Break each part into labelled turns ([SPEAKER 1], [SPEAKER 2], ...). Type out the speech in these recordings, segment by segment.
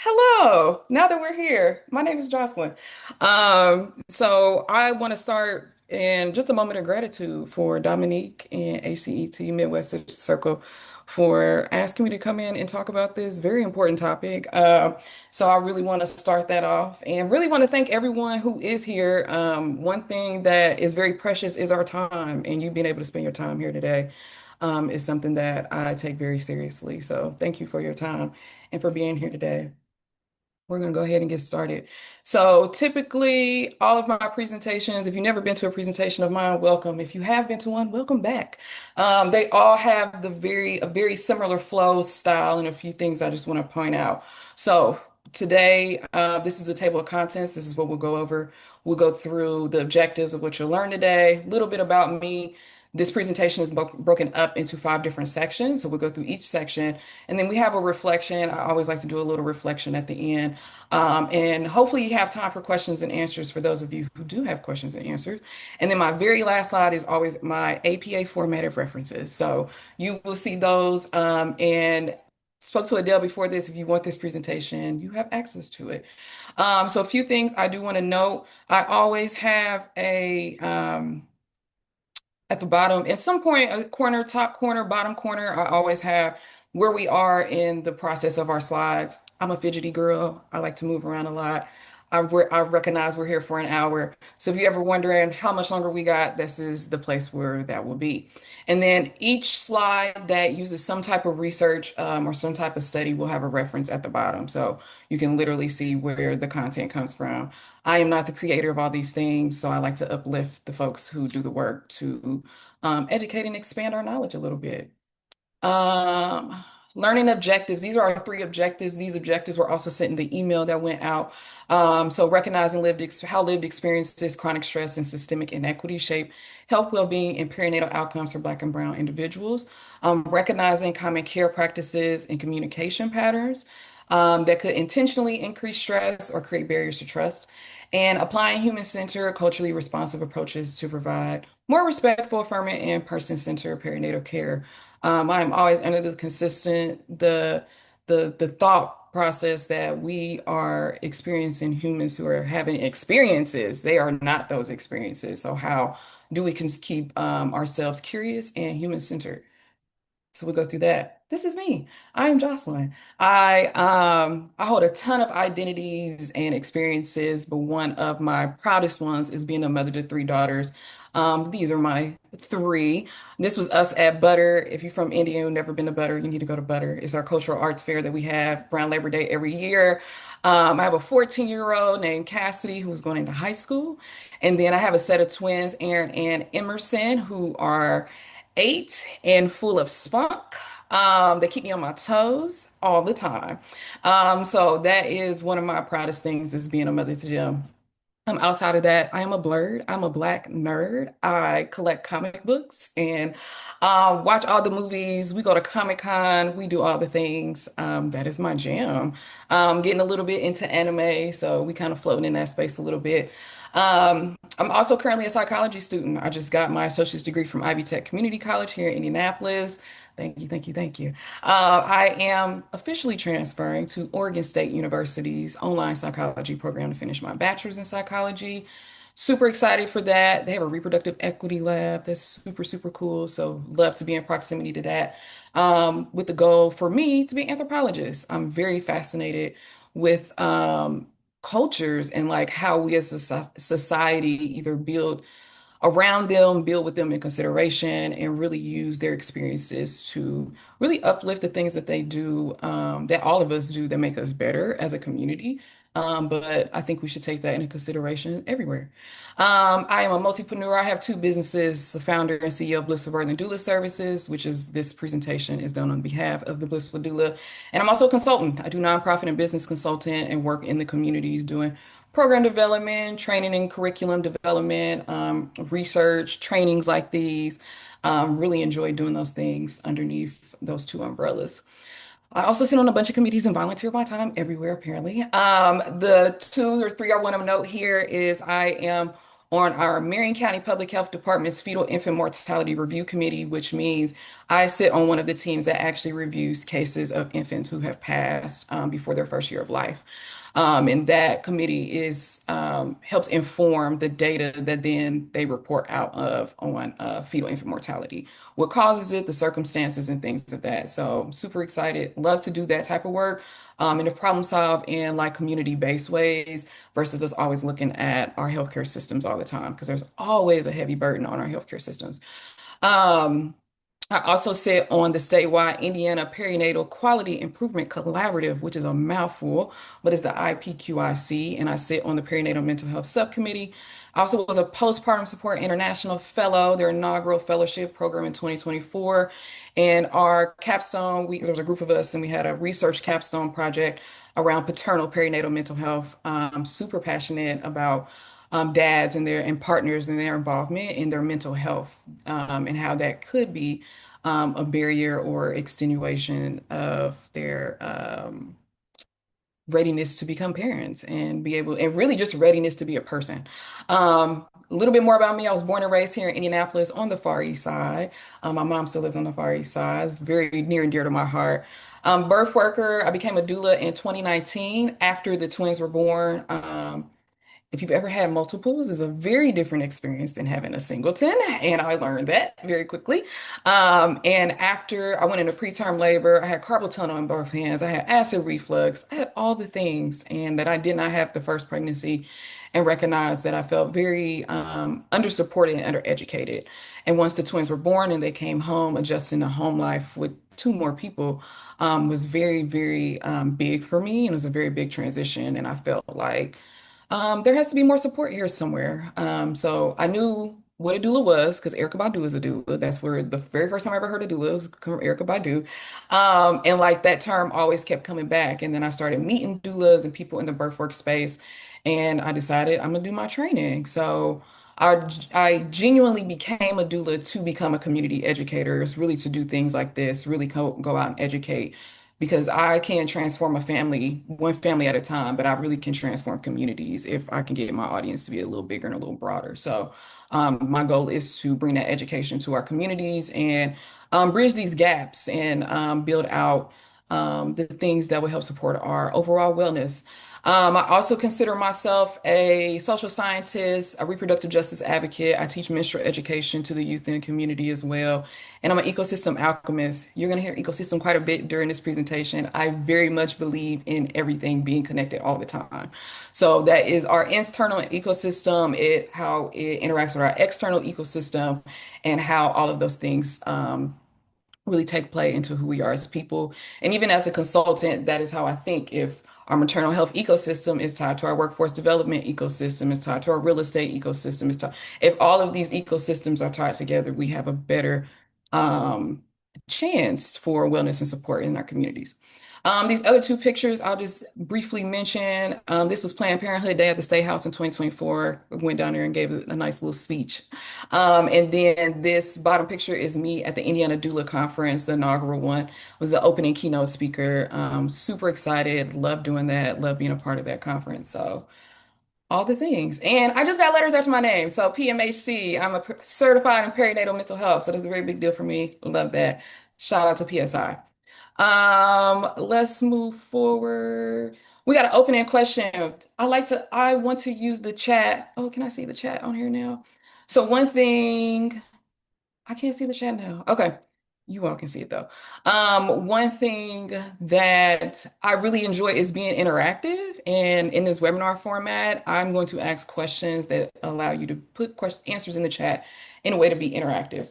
[SPEAKER 1] Hello. Now that we're here, my name is Joslyn. So I want to start in just a moment of gratitude for Dominique and ACET Midwest Circle for asking me to come in and talk about this very important topic. So I really want to start that off and really want to thank everyone who is here. One thing that is very precious is our time, and you being able to spend your time here today, is something that I take very seriously. So thank you for your time and for being here today. We're going to go ahead and get started. So typically, all of my presentations, if you've never been to a presentation of mine, welcome. If you have been to one, welcome back. They all have a very similar flow style and a few things I just want to point out. So today, this is a table of contents. This is what we'll go over. We'll go through the objectives of what you'll learn today, a little bit about me. This presentation is broken up into 5 different sections. So we'll go through each section and then we have a reflection. I always like to do a little reflection at the end. And hopefully you have time for questions and answers for those of you who do have questions and answers. And then my very last slide is always my APA formatted references. So you will see those. And spoke to Adele before this. If you want this presentation, you have access to it. So a few things I do want to note. I always have at the bottom, in some point, a corner, top corner, bottom corner, I always have where we are in the process of our slides. I'm a fidgety girl. I like to move around a lot. I recognize we're here for an hour. So if you're ever wondering how much longer we got, this is the place where that will be. And then each slide that uses some type of research or some type of study will have a reference at the bottom. So you can literally see where the content comes from. I am not the creator of all these things, so I like to uplift the folks who do the work to educate and expand our knowledge a little bit. Um, Learning objectives. These are our 3 objectives. These objectives were also sent in the email that went out. So recognizing how lived experiences, chronic stress, and systemic inequity shape health, well-being, and perinatal outcomes for Black and Brown individuals. Recognizing common care practices and communication patterns that could intentionally increase stress or create barriers to trust. And applying human-centered, culturally responsive approaches to provide more respectful, affirming, and person-centered perinatal care. I'm always under the thought process that we are experiencing humans who are having experiences. They are not those experiences. So how do we keep ourselves curious and human-centered? So we'll go through that. This is me. I am Jocelyn. I hold a ton of identities and experiences, but one of my proudest ones is being a mother to 3 daughters. These are my 3. This was us at Butter. If you're from India and never been to Butter, you need to go to Butter. It's our cultural arts fair that we have around Labor Day every year. I have a 14-year-old named Cassidy who's going into high school. And then I have a set of twins, Aaron and Emerson, who are 8 and full of spunk. They keep me on my toes all the time. So that is one of my proudest things is being a mother to them. Outside of that, I am a blurred. I'm a Black nerd. I collect comic books and watch all the movies. We go to Comic-Con. We do all the things. That is my jam. Getting a little bit into anime, so we kind of floating in that space a little bit. I'm also currently a psychology student. I just got my associate's degree from Ivy Tech Community College here in Indianapolis. Thank you, thank you, thank you. I am officially transferring to Oregon State University's online psychology program to finish my bachelor's in psychology. Super excited for that. They have a reproductive equity lab that's super, super cool. So love to be in proximity to that. With the goal for me to be an anthropologist. I'm very fascinated with cultures and like how we as a society either build around them, build with them in consideration, and really use their experiences to really uplift the things that they do, that all of us do that make us better as a community. But I think we should take that into consideration everywhere. I am a multipreneur. I have 2 businesses, a founder and CEO of Blissful Birth and Doula Services, which is this presentation is done on behalf of the Blissful Doula. And I'm also a consultant. I do nonprofit and business consultant and work in the communities doing program development, training and curriculum development, research, trainings like these. Really enjoy doing those things underneath those 2 umbrellas. I also sit on a bunch of committees and volunteer my time everywhere, apparently. The 2 or 3 I want to note here is I am on our Marion County Public Health Department's Fetal Infant Mortality Review Committee, which means I sit on one of the teams that actually reviews cases of infants who have passed before their first year of life. And that committee is helps inform the data that then they report out of on fetal infant mortality, what causes it, the circumstances, and things of that. So super excited, love to do that type of work, and to problem solve in like community-based ways versus us always looking at our healthcare systems all the time because there's always a heavy burden on our healthcare systems. Um, I also sit on the statewide Indiana Perinatal Quality Improvement Collaborative, which is a mouthful, but it's the IPQIC, and I sit on the Perinatal Mental Health Subcommittee. I also was a Postpartum Support International Fellow, their inaugural fellowship program in 2024. And our capstone, there was a group of us, and we had a research capstone project around paternal perinatal mental health. I'm super passionate about dads and their and partners and their involvement in their mental health, and how that could be a barrier or extenuation of their readiness to become parents and be able, and really just readiness to be a person. A little bit more about me. I was born and raised here in Indianapolis on the Far East Side. My mom still lives on the Far East Side. It's very near and dear to my heart. Birth worker. I became a doula in 2019 after the twins were born. If you've ever had multiples, it's a very different experience than having a singleton, and I learned that very quickly. And after I went into preterm labor, I had carpal tunnel in both hands, I had acid reflux, I had all the things, and that I did not have the first pregnancy, and recognized that I felt very undersupported and undereducated. And once the twins were born and they came home, adjusting to home life with two more people was very, very big for me, and it was a very big transition. And I felt like there has to be more support here somewhere. So I knew what a doula was because Erica Badu is a doula. That's where the very first time I ever heard of doula was from Erica Badu. And like that term always kept coming back. And then I started meeting doulas and people in the birth work space. And I decided I'm gonna do my training. So I genuinely became a doula to become a community educator. It's really to do things like this, really go out and educate because I can transform a family, one family at a time, but I really can transform communities if I can get my audience to be a little bigger and a little broader. So, my goal is to bring that education to our communities and bridge these gaps and build out the things that will help support our overall wellness. I also consider myself a social scientist, a reproductive justice advocate. I teach menstrual education to the youth and community as well. And I'm an ecosystem alchemist. You're going to hear ecosystem quite a bit during this presentation. I very much believe in everything being connected all the time. So that is our internal ecosystem, how it interacts with our external ecosystem, and how all of those things really take play into who we are as people. And even as a consultant, that is how I think. If our maternal health ecosystem is tied to our workforce development ecosystem, is tied to our real estate ecosystem, is tied, if all of these ecosystems are tied together, we have a better um, chance for wellness and support in our communities. These other two pictures I'll just briefly mention. This was Planned Parenthood Day at the State House in 2024. I went down there and gave a nice little speech. And then this bottom picture is me at the Indiana Doula Conference, the inaugural one, was the opening keynote speaker. Super excited, love doing that, love being a part of that conference. So all the things. And I just got letters after my name. So PMHC, I'm a certified in perinatal mental health. So that's a very big deal for me. Love that. Shout out to PSI. Let's move forward. We got an opening question. I want to use the chat. Oh, can I see the chat on here now? So one thing I can't see the chat now. Okay. You all can see it though. One thing that I really enjoy is being interactive. And in this webinar format, I'm going to ask questions that allow you to put answers in the chat in a way to be interactive.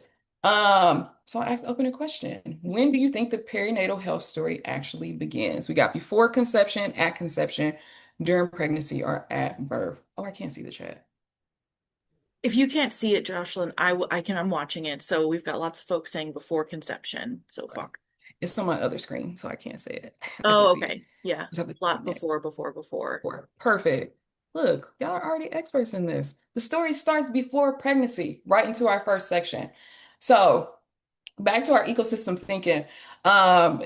[SPEAKER 1] So I asked the opening question. When do you think the perinatal health story actually begins? We got before conception, at conception, during pregnancy, or at birth. Oh, I can't see the chat.
[SPEAKER 2] If you can't see it, Jocelyn, I can. I'm watching it. So we've got lots of folks saying before conception so
[SPEAKER 1] Right.
[SPEAKER 2] far.
[SPEAKER 1] It's on my other screen, so I can't say it. I can
[SPEAKER 2] Oh,
[SPEAKER 1] see it.
[SPEAKER 2] okay. Yeah.
[SPEAKER 1] Just have to
[SPEAKER 2] A lot
[SPEAKER 1] turn it
[SPEAKER 2] before.
[SPEAKER 1] for perfect. Look, y'all are already experts in this. The story starts before pregnancy, right into our first section. So Back to our ecosystem thinking.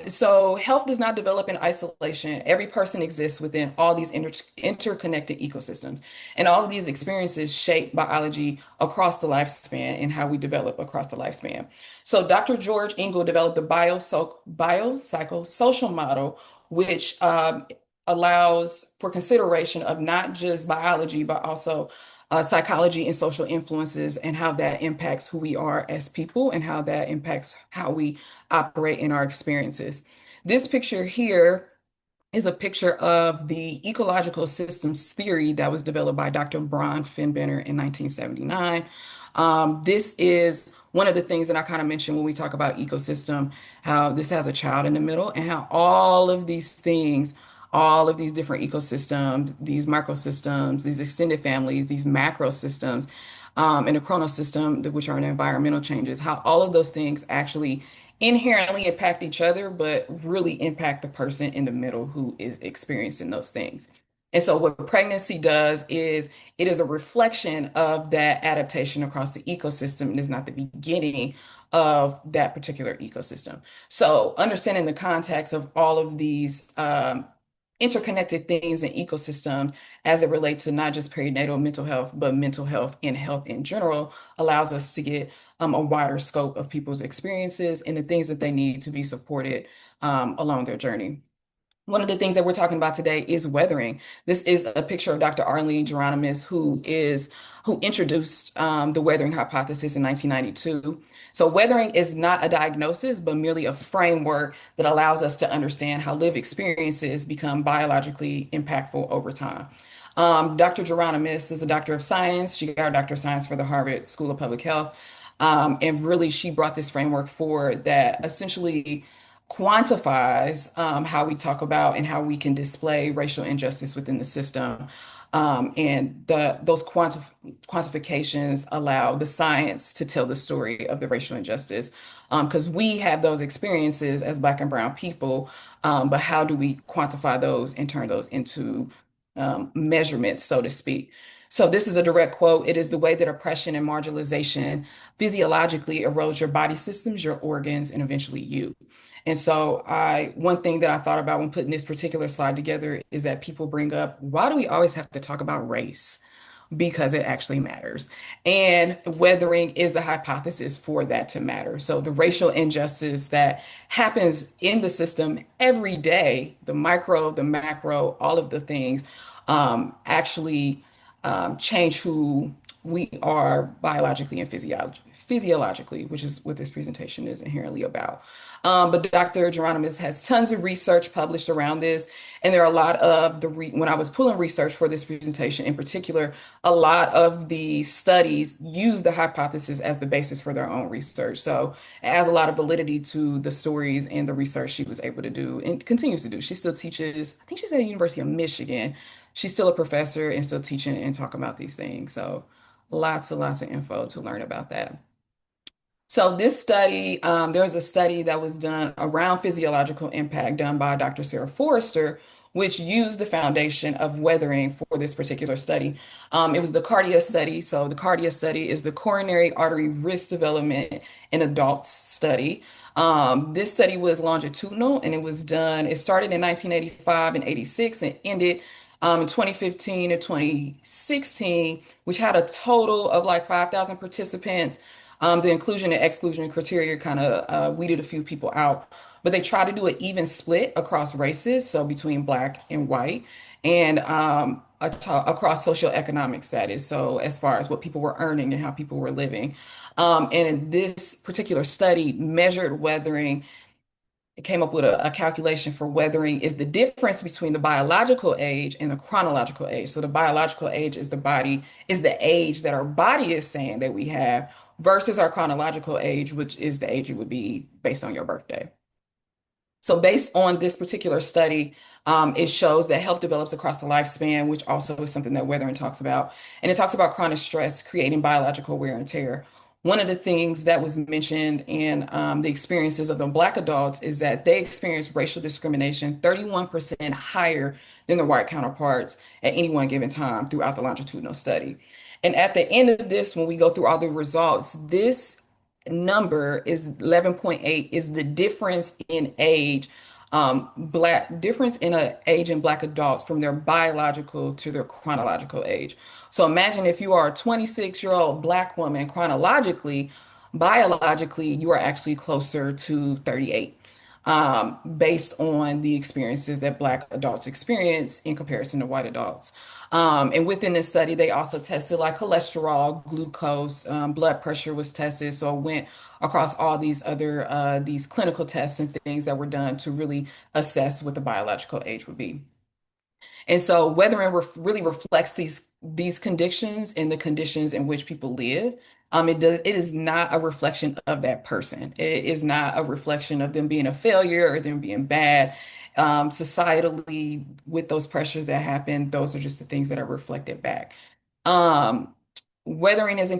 [SPEAKER 1] So health does not develop in isolation. Every person exists within all these interconnected ecosystems, and all of these experiences shape biology across the lifespan and how we develop across the lifespan. So Dr. George Engel developed the biopsychosocial model, which allows for consideration of not just biology, but also psychology and social influences and how that impacts who we are as people and how that impacts how we operate in our experiences. This picture here is a picture of the ecological systems theory that was developed by Dr. Bron Finbender in 1979. This is one of the things that I kind of mentioned when we talk about ecosystem, how this has a child in the middle and how all of these things, all of these different ecosystems, these microsystems, these extended families, these macro systems, and the chronosystem, which are the environmental changes, how all of those things actually inherently impact each other, but really impact the person in the middle who is experiencing those things. And so, what pregnancy does is it is a reflection of that adaptation across the ecosystem. It is not the beginning of that particular ecosystem. So, understanding the context of all of these interconnected things and ecosystems as it relates to not just perinatal mental health, but mental health and health in general allows us to get a wider scope of people's experiences and the things that they need to be supported along their journey. One of the things that we're talking about today is weathering. This is a picture of Dr. Arlene Geronimus, who introduced the weathering hypothesis in 1992. So weathering is not a diagnosis, but merely a framework that allows us to understand how lived experiences become biologically impactful over time. Dr. Geronimus is a doctor of science. She got her doctor of science for the Harvard School of Public Health. And really, she brought this framework forward that essentially quantifies how we talk about and how we can display racial injustice within the system. And those quantifications allow the science to tell the story of the racial injustice because we have those experiences as Black and Brown people, but how do we quantify those and turn those into measurements, so to speak? So this is a direct quote. It is the way that oppression and marginalization physiologically erodes your body systems, your organs, and eventually you. And so one thing that I thought about when putting this particular slide together is that people bring up, why do we always have to talk about race? Because it actually matters. And weathering is the hypothesis for that to matter. So the racial injustice that happens in the system every day, the micro, the macro, all of the things, actually change who we are biologically and physiologically, which is what this presentation is inherently about. But Dr. Geronimus has tons of research published around this, and there are a lot of when I was pulling research for this presentation in particular, a lot of the studies use the hypothesis as the basis for their own research. So it adds a lot of validity to the stories and the research she was able to do and continues to do. She still teaches, I think she's at the University of Michigan. She's still a professor and still teaching and talking about these things. So lots and lots of info to learn about that. So this study, there was a study that was done around physiological impact done by Dr. Sarah Forrester, which used the foundation of weathering for this particular study. It was the CARDIA study. So the CARDIA study is the coronary artery risk development in adults study. This study was longitudinal and it started in 1985 and 86 and ended in 2015 to 2016, which had a total of like 5,000 participants. The inclusion and exclusion criteria kind of weeded a few people out, but they try to do an even split across races, so between Black and white, and across socioeconomic status, so as far as what people were earning and how people were living. And this particular study measured weathering. It came up with a calculation for weathering is the difference between the biological age and the chronological age. So the biological age is the age that our body is saying that we have versus our chronological age, which is the age it would be based on your birthday. So based on this particular study, it shows that health develops across the lifespan, which also is something that Weathering talks about. And it talks about chronic stress creating biological wear and tear. One of the things that was mentioned in the experiences of the Black adults is that they experience racial discrimination 31% higher than their white counterparts at any one given time throughout the longitudinal study. And at the end of this, when we go through all the results, this number is 11.8 is the difference in age, black difference in a age in black adults from their biological to their chronological age. So imagine if you are a 26-year-old black woman chronologically, biologically, you are actually closer to 38, based on the experiences that Black adults experience in comparison to white adults. And within this study, they also tested like cholesterol, glucose, blood pressure was tested. So it went across all these other these clinical tests and things that were done to really assess what the biological age would be. And so weathering really reflects these conditions and the conditions in which people live. It is not a reflection of that person. It is not a reflection of them being a failure or them being bad. Societally, with those pressures that happen, those are just the things that are reflected back. Um, Weathering is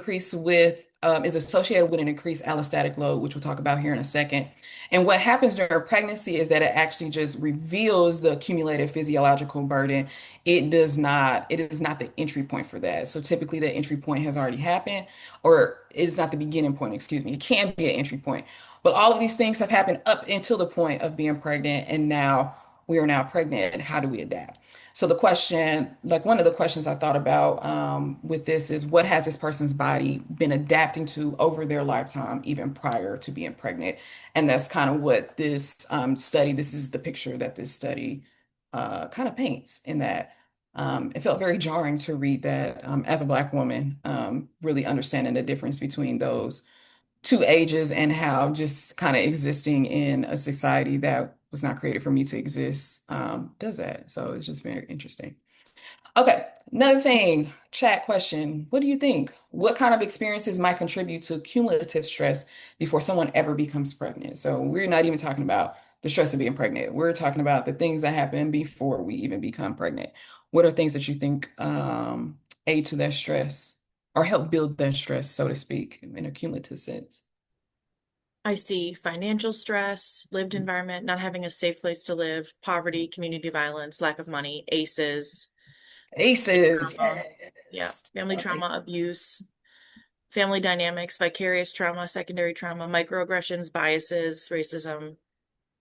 [SPEAKER 1] associated with an increased allostatic load, which we'll talk about here in a second. And what happens during pregnancy is that it actually just reveals the accumulated physiological burden. It is not the entry point for that. So typically the entry point has already happened, or it is not the beginning point, excuse me. It can be an entry point. But all of these things have happened up until the point of being pregnant, and now we are now pregnant. How do we adapt? So the question, like one of the questions I thought about with this is, what has this person's body been adapting to over their lifetime, even prior to being pregnant? And that's kind of what this study, this is the picture that this study kind of paints in that. It felt very jarring to read that as a Black woman, really understanding the difference between those two ages and how just kind of existing in a society that was not created for me to exist does that. So it's just very interesting. Okay, another thing, chat question. What do you think? What kind of experiences might contribute to cumulative stress before someone ever becomes pregnant? So we're not even talking about the stress of being pregnant. We're talking about the things that happen before we even become pregnant. What are things that you think aid to that stress or help build that stress, so to speak, in a cumulative sense?
[SPEAKER 2] I see financial stress, lived environment, not having a safe place to live, poverty, community violence, lack of money, ACEs, family
[SPEAKER 1] ACEs,
[SPEAKER 2] trauma. Yeah,
[SPEAKER 1] yes.
[SPEAKER 2] family
[SPEAKER 1] Okay.
[SPEAKER 2] trauma, abuse, family dynamics, vicarious trauma, secondary trauma, microaggressions, biases, racism.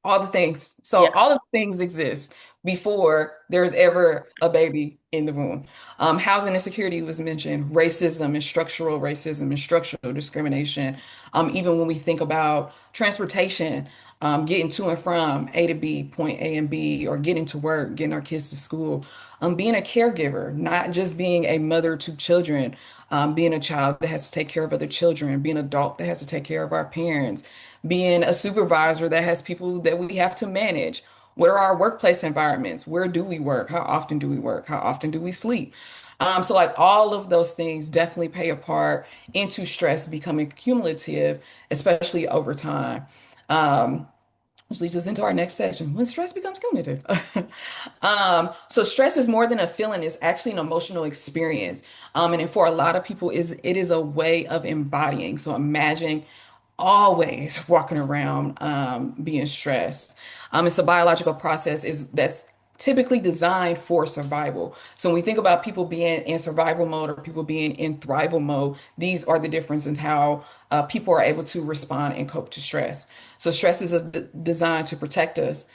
[SPEAKER 1] All the things. So
[SPEAKER 2] Yeah,
[SPEAKER 1] all of the things exist before there's ever a baby in the womb. Housing insecurity was mentioned, racism and structural discrimination. Even when we think about transportation, getting to and from A to B, point A and B, or getting to work, getting our kids to school, being a caregiver, not just being a mother to children, being a child that has to take care of other children, being an adult that has to take care of our parents, being a supervisor that has people that we have to manage. What are our workplace environments? Where do we work? How often do we work? How often do we sleep? So like all of those things definitely play a part into stress becoming cumulative, especially over time. Um, which leads us into our next section, when stress becomes cognitive. So stress is more than a feeling, it's actually an emotional experience. And for a lot of people, it is a way of embodying. So imagine always walking around being stressed. It's a biological process is that's typically designed for survival. So when we think about people being in survival mode or people being in thrival mode, these are the differences in how people are able to respond and cope to stress. So stress is designed to protect us.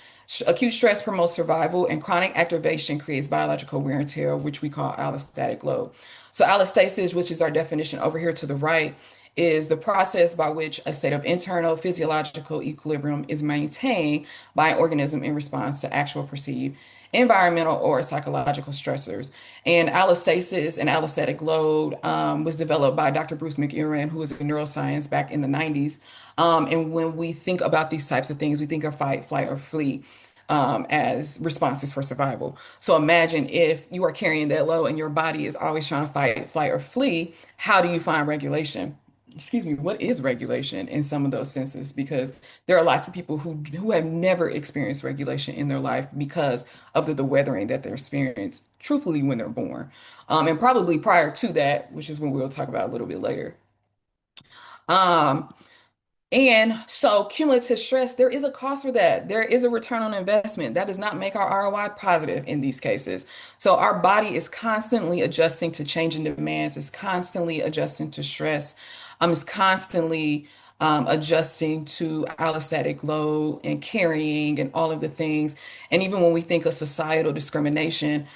[SPEAKER 1] Acute stress promotes survival, and chronic activation creates biological wear and tear, which we call allostatic load. So allostasis, which is our definition over here to the right, is the process by which a state of internal physiological equilibrium is maintained by an organism in response to actual perceived environmental or psychological stressors. And allostasis and allostatic load was developed by Dr. Bruce McEwen, who was in neuroscience back in the 90s. And when we think about these types of things, we think of fight, flight, or flee as responses for survival. So imagine if you are carrying that load and your body is always trying to fight, flight, or flee, how do you find regulation? Excuse me, what is regulation in some of those senses? Because there are lots of people who have never experienced regulation in their life because of the weathering that they experience, truthfully, when they're born. And probably prior to that, which is when we'll talk about a little bit later. Um, and so cumulative stress, there is a cost for that. There is a return on investment. That does not make our ROI positive in these cases. So our body is constantly adjusting to changing demands, it's constantly adjusting to stress. It's constantly adjusting to allostatic load and carrying and all of the things. And even when we think of societal discrimination,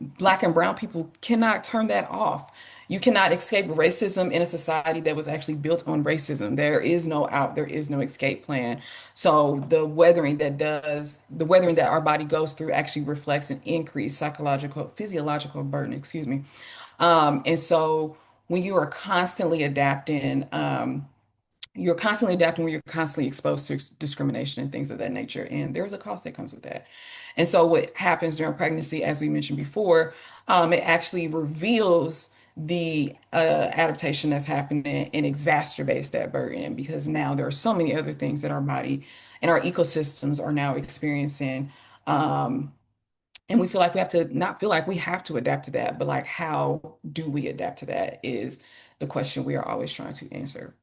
[SPEAKER 1] Black and brown people cannot turn that off. You cannot escape racism in a society that was actually built on racism. There is no out, there is no escape plan. So the weathering that our body goes through actually reflects an increased psychological, physiological burden, excuse me. And so when you are constantly adapting, you're constantly adapting when you're constantly exposed to discrimination and things of that nature. And there's a cost that comes with that. And so what happens during pregnancy, as we mentioned before, it actually reveals the adaptation that's happening and exacerbates that burden because now there are so many other things that our body and our ecosystems are now experiencing. Um, and we feel like we have to not feel like we have to adapt to that, but like how do we adapt to that is the question we are always trying to answer.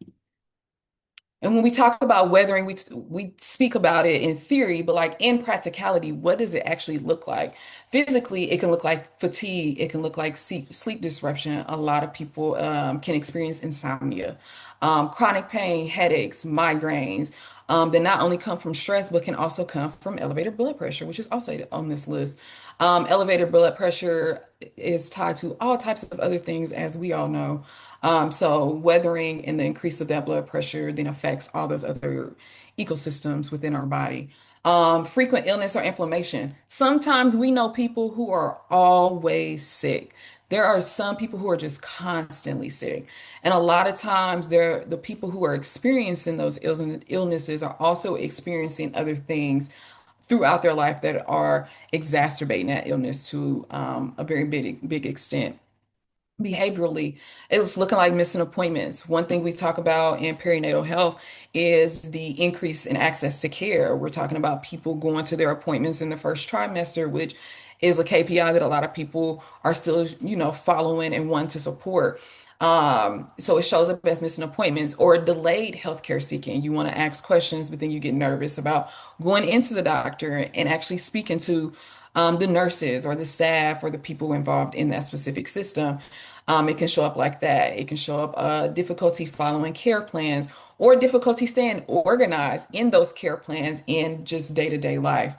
[SPEAKER 1] And when we talk about weathering, we speak about it in theory, but like in practicality, what does it actually look like? Physically, it can look like fatigue. It can look like sleep disruption. A lot of people can experience insomnia, chronic pain, headaches, migraines. That not only come from stress, but can also come from elevated blood pressure, which is also on this list. Elevated blood pressure is tied to all types of other things, as we all know. So weathering and the increase of that blood pressure then affects all those other ecosystems within our body. Frequent illness or inflammation. Sometimes we know people who are always sick. There are some people who are just constantly sick. And a lot of times the people who are experiencing those illnesses are also experiencing other things throughout their life that are exacerbating that illness to a very big extent. Behaviorally, it's looking like missing appointments. One thing we talk about in perinatal health is the increase in access to care. We're talking about people going to their appointments in the first trimester, which is a KPI that a lot of people are still, following and want to support. So it shows up as missing appointments or delayed healthcare seeking. You want to ask questions, but then you get nervous about going into the doctor and actually speaking to the nurses or the staff or the people involved in that specific system. It can show up like that. It can show up difficulty following care plans or difficulty staying organized in those care plans in just day-to-day life.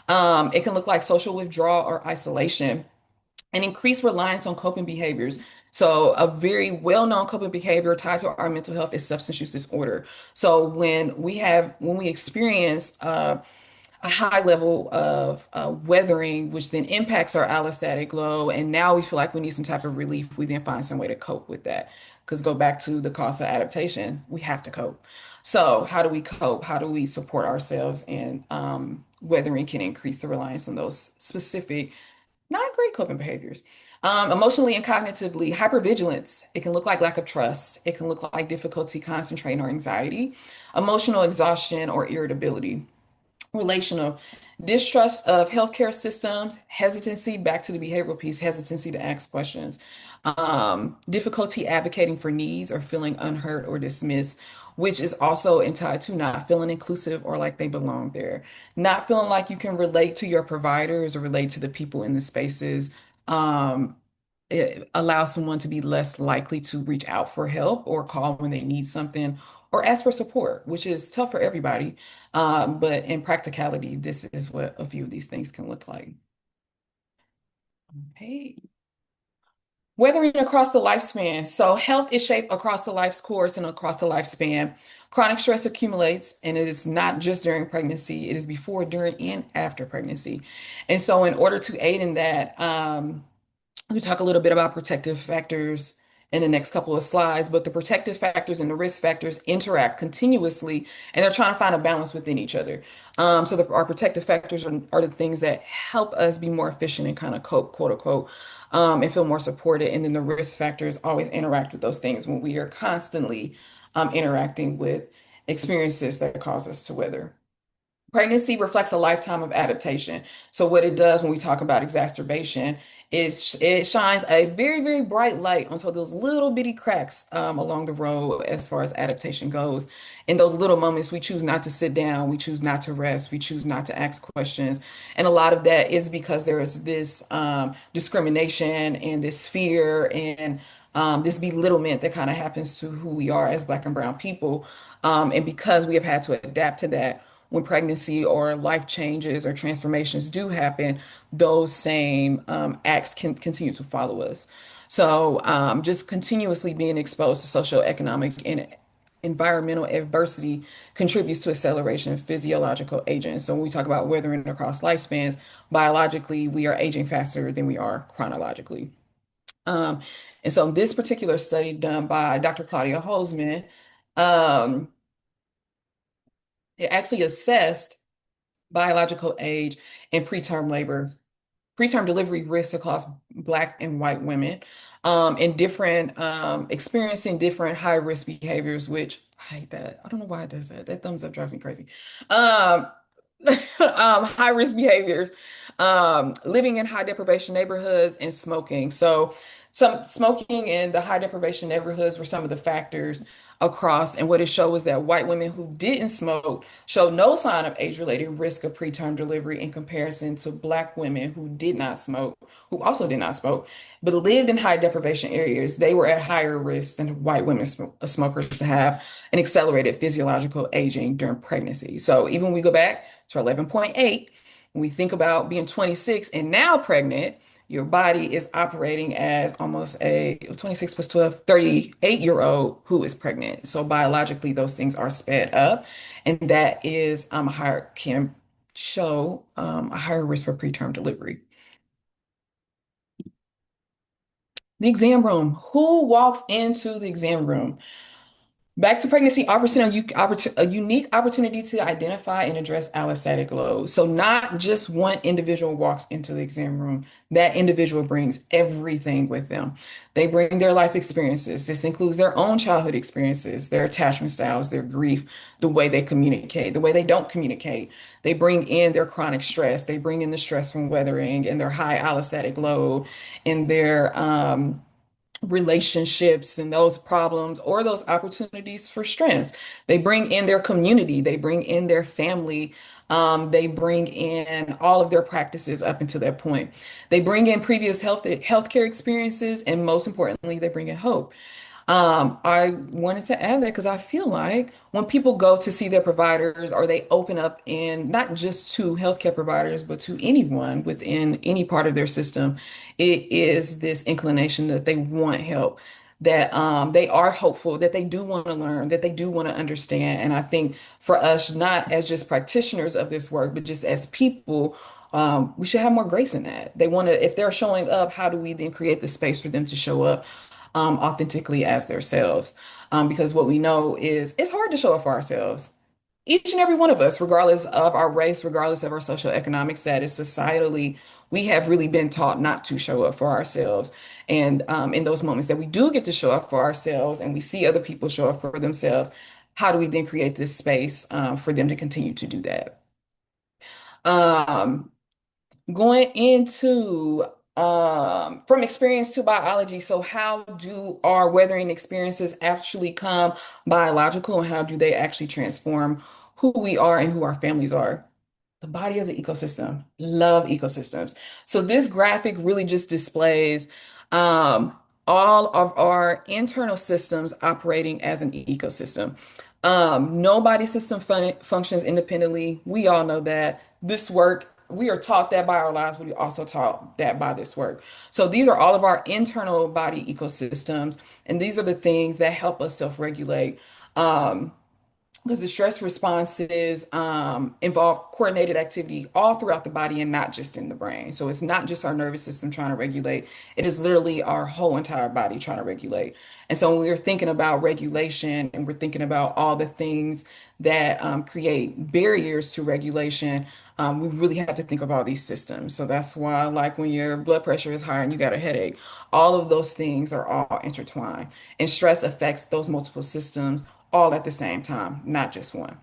[SPEAKER 1] It can look like social withdrawal or isolation and increased reliance on coping behaviors. So, a very well-known coping behavior tied to our mental health is substance use disorder. So, when we experience a high level of weathering, which then impacts our allostatic load. And now we feel like we need some type of relief. We then find some way to cope with that. Because go back to the cost of adaptation, we have to cope. So, how do we cope? How do we support ourselves? And weathering can increase the reliance on those specific, not great coping behaviors. Emotionally and cognitively, hypervigilance. It can look like lack of trust. It can look like difficulty concentrating or anxiety, emotional exhaustion or irritability. Relational distrust of healthcare systems, hesitancy, back to the behavioral piece, hesitancy to ask questions, difficulty advocating for needs or feeling unheard or dismissed, which is also tied to not feeling inclusive or like they belong there, not feeling like you can relate to your providers or relate to the people in the spaces. Um, it allows someone to be less likely to reach out for help or call when they need something or ask for support, which is tough for everybody. But in practicality, this is what a few of these things can look like. Hey, weathering across the lifespan. So health is shaped across the life's course and across the lifespan. Chronic stress accumulates, and it is not just during pregnancy, it is before, during, and after pregnancy. And so in order to aid in that, we talk a little bit about protective factors in the next couple of slides, but the protective factors and the risk factors interact continuously, and they're trying to find a balance within each other. Our protective factors are the things that help us be more efficient and kind of cope, quote unquote, and feel more supported. And then the risk factors always interact with those things when we are constantly interacting with experiences that cause us to wither. Pregnancy reflects a lifetime of adaptation. So what it does when we talk about exacerbation is it shines a very, very bright light onto those little bitty cracks along the road as far as adaptation goes. In those little moments, we choose not to sit down, we choose not to rest, we choose not to ask questions. And a lot of that is because there is this discrimination and this fear and this belittlement that kind of happens to who we are as Black and Brown people. And because we have had to adapt to that, when pregnancy or life changes or transformations do happen, those same acts can continue to follow us. So just continuously being exposed to socioeconomic and environmental adversity contributes to acceleration of physiological aging. So when we talk about weathering across lifespans, biologically, we are aging faster than we are chronologically. Um, and so this particular study done by Dr. Claudia Holzman, um, it actually assessed biological age and preterm delivery risks across Black and white women, and different experiencing different high risk behaviors, which I hate that. I don't know why it does that. That thumbs up drives me crazy. Um, high risk behaviors, living in high deprivation neighborhoods and smoking. So some smoking in the high deprivation neighborhoods were some of the factors across. And what it showed was that white women who didn't smoke showed no sign of age-related risk of preterm delivery in comparison to Black women who did not smoke, who also did not smoke, but lived in high deprivation areas. They were at higher risk than white women smokers to have an accelerated physiological aging during pregnancy. So even when we go back to 11.8, when we think about being 26 and now pregnant, your body is operating as almost a 26 plus 12, 38-year-old who is pregnant. So biologically, those things are sped up, and that is a higher can show a higher risk for preterm delivery. The exam room. Who walks into the exam room? Back to pregnancy offers a unique opportunity to identify and address allostatic load. So not just one individual walks into the exam room. That individual brings everything with them. They bring their life experiences. This includes their own childhood experiences, their attachment styles, their grief, the way they communicate, the way they don't communicate. They bring in their chronic stress. They bring in the stress from weathering and their high allostatic load and their relationships and those problems or those opportunities for strengths. They bring in their community, they bring in their family, they bring in all of their practices up until that point. They bring in previous healthcare experiences, and most importantly, they bring in hope. I wanted to add that because I feel like when people go to see their providers or they open up in not just to healthcare providers, but to anyone within any part of their system, it is this inclination that they want help, that they are hopeful, that they do want to learn, that they do want to understand. And I think for us, not as just practitioners of this work, but just as people, we should have more grace in that. They want to, if they're showing up, how do we then create the space for them to show up authentically as themselves? Because what we know is it's hard to show up for ourselves. Each and every one of us, regardless of our race, regardless of our socioeconomic status, societally, we have really been taught not to show up for ourselves. And in those moments that we do get to show up for ourselves and we see other people show up for themselves, how do we then create this space for them to continue to do that? Um, Going into from experience to biology, so how do our weathering experiences actually come biological and how do they actually transform who we are and who our families are? The body is an ecosystem. Love ecosystems. So this graphic really just displays um, all of our internal systems operating as an ecosystem. No body system functions independently. We all know that. This work, we are taught that by our lives, but we also taught that by this work. So these are all of our internal body ecosystems, and these are the things that help us self-regulate. Um, because the stress responses involve coordinated activity all throughout the body and not just in the brain. So it's not just our nervous system trying to regulate, it is literally our whole entire body trying to regulate. And so when we're thinking about regulation and we're thinking about all the things that create barriers to regulation, we really have to think of all these systems. So that's why, like when your blood pressure is high and you got a headache, all of those things are all intertwined. And stress affects those multiple systems all at the same time, not just one.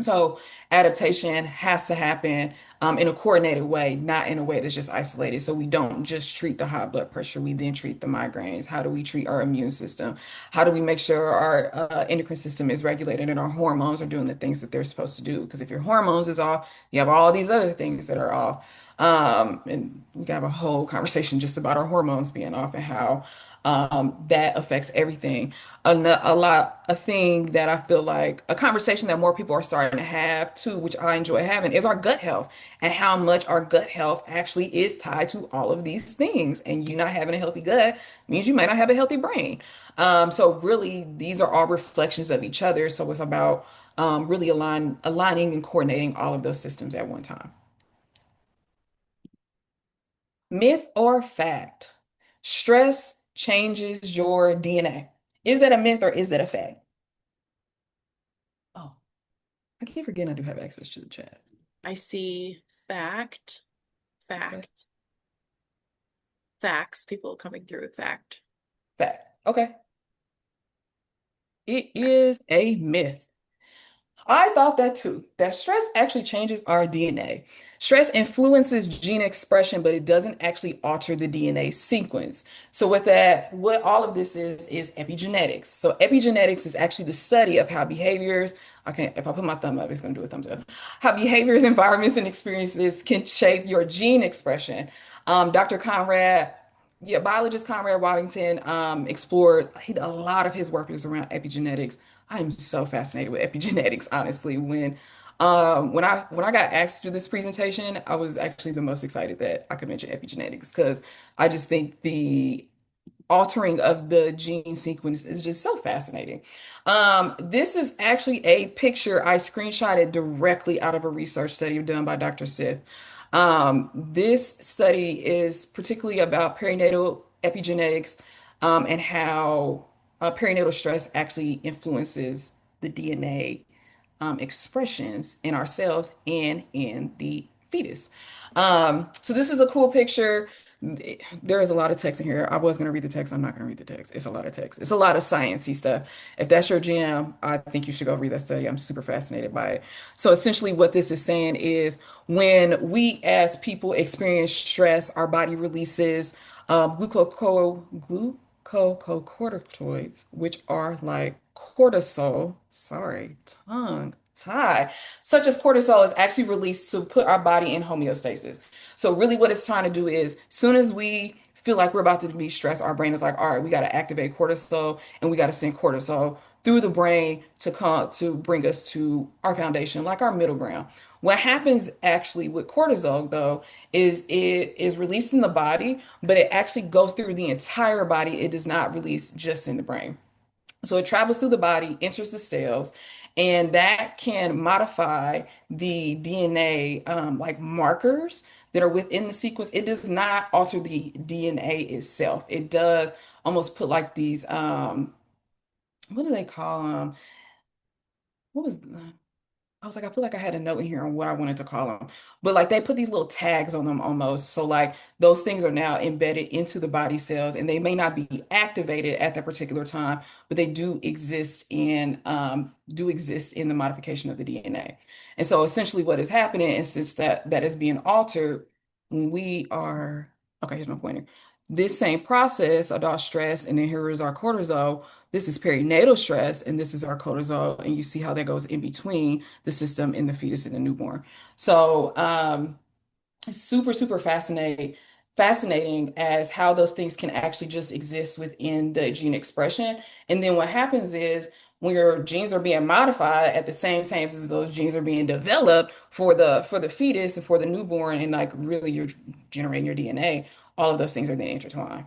[SPEAKER 1] So adaptation has to happen in a coordinated way, not in a way that's just isolated. So we don't just treat the high blood pressure, we then treat the migraines. How do we treat our immune system? How do we make sure our endocrine system is regulated and our hormones are doing the things that they're supposed to do? Because if your hormones is off, you have all these other things that are off. And we can have a whole conversation just about our hormones being off and how that affects everything. A thing that I feel like a conversation that more people are starting to have too, which I enjoy having, is our gut health and how much our gut health actually is tied to all of these things. And you not having a healthy gut means you might not have a healthy brain. So really, these are all reflections of each other. So it's about really aligning and coordinating all of those systems at one time. Myth or fact? Stress changes your DNA. Is that a myth or is that a fact? Oh, I keep forgetting I do have access to the chat.
[SPEAKER 2] I see fact,
[SPEAKER 1] Okay.
[SPEAKER 2] fact, facts, people coming through with fact.
[SPEAKER 1] Fact. Okay. It is a myth. I thought that too, that stress actually changes our DNA. Stress influences gene expression, but it doesn't actually alter the DNA sequence. So with that, what all of this is epigenetics. So epigenetics is actually the study of how behaviors, okay, if I put my thumb up, it's gonna do a thumbs up. How behaviors, environments, and experiences can shape your gene expression. Dr. Conrad, yeah, biologist Conrad Waddington explores a lot of his work is around epigenetics. I am so fascinated with epigenetics, honestly. When I got asked to do this presentation, I was actually the most excited that I could mention epigenetics because I just think the altering of the gene sequence is just so fascinating. This is actually a picture I screenshotted directly out of a research study done by Dr. Sif. This study is particularly about perinatal epigenetics and how perinatal stress actually influences the DNA expressions in ourselves and in the fetus. So this is a cool picture. There is a lot of text in here. I was going to read the text. I'm not going to read the text. It's a lot of text. It's a lot of sciencey stuff. If that's your jam, I think you should go read that study. I'm super fascinated by it. So essentially what this is saying is when we as people experience stress, our body releases glucocorticoids, which are like cortisol. Sorry, tongue tie. Such as cortisol is actually released to put our body in homeostasis. So really what it's trying to do is soon as we feel like we're about to be stressed, our brain is like, all right, we got to activate cortisol and we got to send cortisol through the brain to come to bring us to our foundation, like our middle ground. What happens actually with cortisol, though, is it is released in the body, but it actually goes through the entire body. It does not release just in the brain. So it travels through the body, enters the cells, and that can modify the DNA like markers that are within the sequence. It does not alter the DNA itself. It does almost put like these what do they call them? What was I was like, I feel like I had a note in here on what I wanted to call them. But like they put these little tags on them almost. So like those things are now embedded into the body cells and they may not be activated at that particular time, but they do exist in the modification of the DNA. And so essentially what is happening is since that is being altered when we are okay, here's my pointer. This same process about stress, and then here is our cortisol. This is perinatal stress, and this is our cortisol, and you see how that goes in between the system in the fetus and the newborn. So, super fascinating as how those things can actually just exist within the gene expression. And then what happens is when your genes are being modified at the same time as those genes are being developed for the fetus and for the newborn, and like really you're generating your DNA, all of those things are then intertwined.